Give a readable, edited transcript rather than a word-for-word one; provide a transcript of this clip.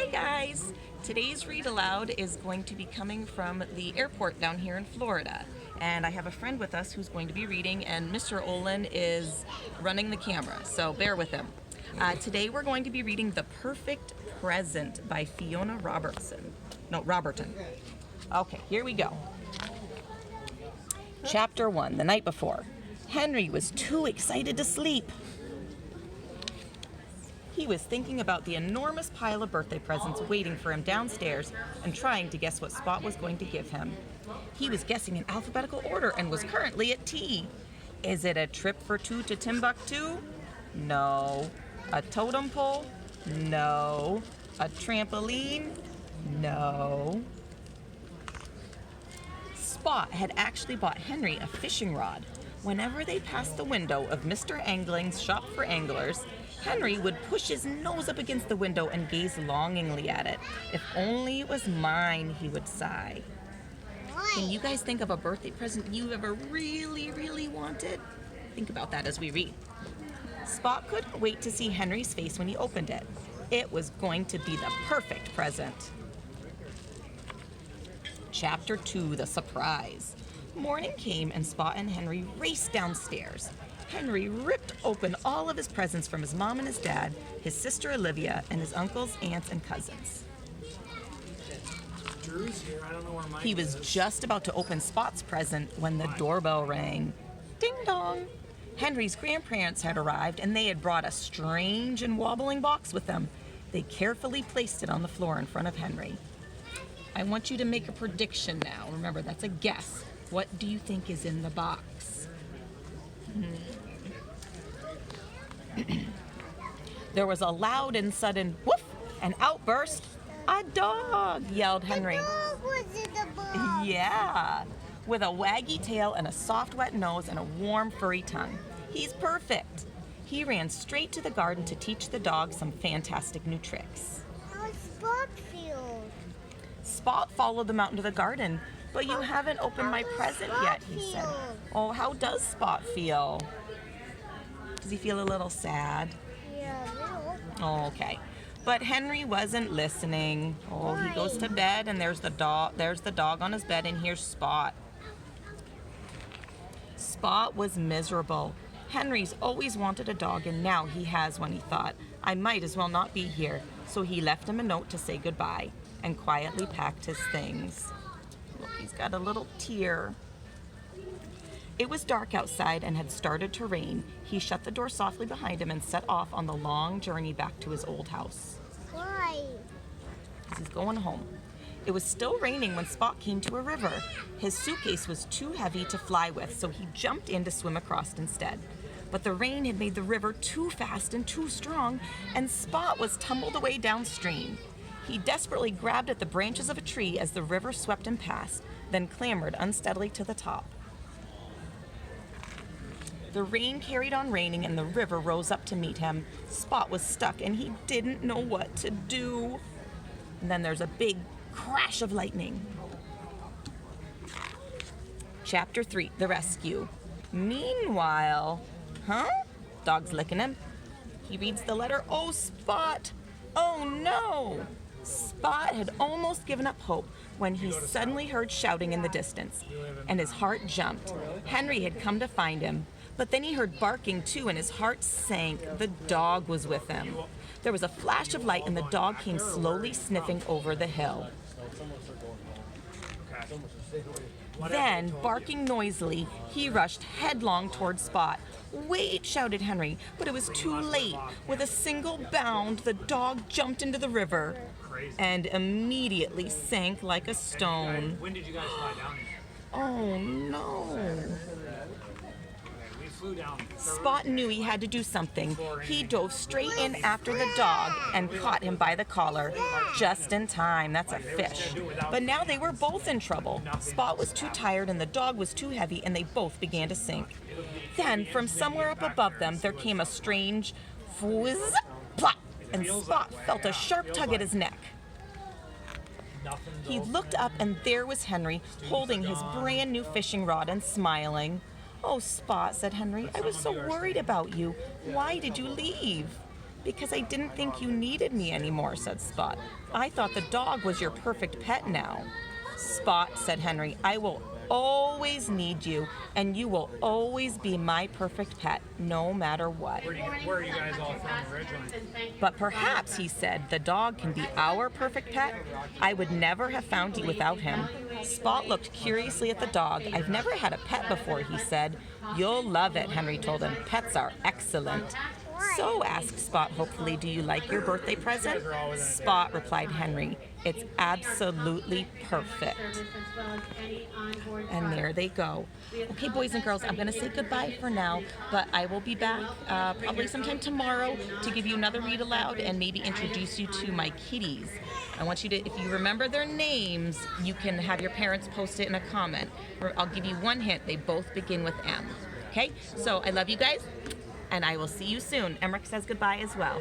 Hi guys! Today's read aloud is going to be coming from the airport down here in Florida. And I have a friend with us who's going to be reading, and Mr. Olin is running the camera, so bear with him. Today we're going to be reading The Perfect Present by Fiona Robertson. No, Roberton. Okay, here we go. Chapter 1, the night before. Henry was too excited to sleep. He was thinking about the enormous pile of birthday presents waiting for him downstairs and trying to guess what Spot was going to give him. He was guessing in alphabetical order and was currently at T. Is it a trip for two to Timbuktu? No. A totem pole? No. A trampoline? No. Spot had actually bought Henry a fishing rod. Whenever they passed the window of Mr. Angling's shop for anglers, Henry would push his nose up against the window and gaze longingly at it. If only it was mine, he would sigh. Can you guys think of a birthday present you ever really, really wanted? Think about that as we read. Spot couldn't wait to see Henry's face when he opened it. It was going to be the perfect present. Chapter 2, The Surprise. Morning came and Spot and Henry raced downstairs. Henry ripped open all of his presents from his mom and his dad, his sister Olivia, and his uncles, aunts, and cousins. Drew's here. I don't know where Mike He was just about to open Spot's present when the doorbell rang. Ding dong! Henry's grandparents had arrived and they had brought a strange and wobbling box with them. They carefully placed it on the floor in front of Henry. I want you to make a prediction now. Remember, that's a guess. What do you think is in the box? There was a loud and sudden woof, an outburst. A dog, yelled Henry. The dog was in the box. Yeah, with a waggy tail and a soft wet nose and a warm furry tongue. He's perfect. He ran straight to the garden to teach the dog some fantastic new tricks. How's Spot feel? Spot followed them out into the garden. But you haven't opened my present yet, he said. Oh, how does Spot feel? Does he feel a little sad? Yeah, little. Oh, okay. But Henry wasn't listening. Oh, he goes to bed and there's the dog on his bed and here's Spot. Spot was miserable. Henry's always wanted a dog and now he has one, he thought. I might as well not be here. So he left him a note to say goodbye and quietly packed his things. Look, he's got a little tear. It was dark outside and had started to rain. He shut the door softly behind him and set off on the long journey back to his old house. Why? He's going home. It was still raining when Spot came to a river. His suitcase was too heavy to fly with, so he jumped in to swim across instead. But the rain had made the river too fast and too strong, and Spot was tumbled away downstream. He desperately grabbed at the branches of a tree as the river swept him past, then clambered unsteadily to the top. The rain carried on raining and the river rose up to meet him. Spot was stuck and he didn't know what to do. And then there's a big crash of lightning. Chapter 3, The Rescue. Meanwhile, Dog's licking him. He reads the letter. Oh, Spot! Oh, no! Spot had almost given up hope when he suddenly heard shouting in the distance, and his heart jumped. Henry had come to find him, but then he heard barking too, and his heart sank. The dog was with him. There was a flash of light, and the dog came slowly sniffing over the hill. Then, barking noisily, he rushed headlong toward Spot. Wait, shouted Henry, but it was too late. With a single bound, the dog jumped into the river and immediately sank like a stone. When did you guys fly down here? Oh, no. We flew down. Spot knew he had to do something. He dove straight in after the dog and caught him by the collar. Just in time. That's a fish. But now they were both in trouble. Spot was too tired and the dog was too heavy, and they both began to sink. Then, from somewhere up above them, there came a strange whiz, plop, and Spot felt a sharp tug at his neck. He looked up and there was Henry holding his brand new fishing rod and smiling. Oh, Spot, said Henry, I was so worried about you. Why did you leave? Because I didn't think you needed me anymore, said Spot. I thought the dog was your perfect pet now. Spot, said Henry, I will always need you, and you will always be my perfect pet, no matter what. Where are you guys all from originally? But perhaps, he said, the dog can be our perfect pet. I would never have found you without him. Spot looked curiously at the dog. I've never had a pet before, he said. You'll love it, Henry told him. Pets are excellent. So, asked Spot hopefully, do you like your birthday present? Spot, replied Henry. It's absolutely perfect. And there they go. Okay, boys and girls, I'm going to say goodbye for now, but I will be back probably sometime tomorrow to give you another read aloud and maybe introduce you to my kitties. I want you to, if you remember their names, you can have your parents post it in a comment. Or I'll give you one hint, they both begin with M. Okay, so I love you guys, and I will see you soon. Emmerich says goodbye as well.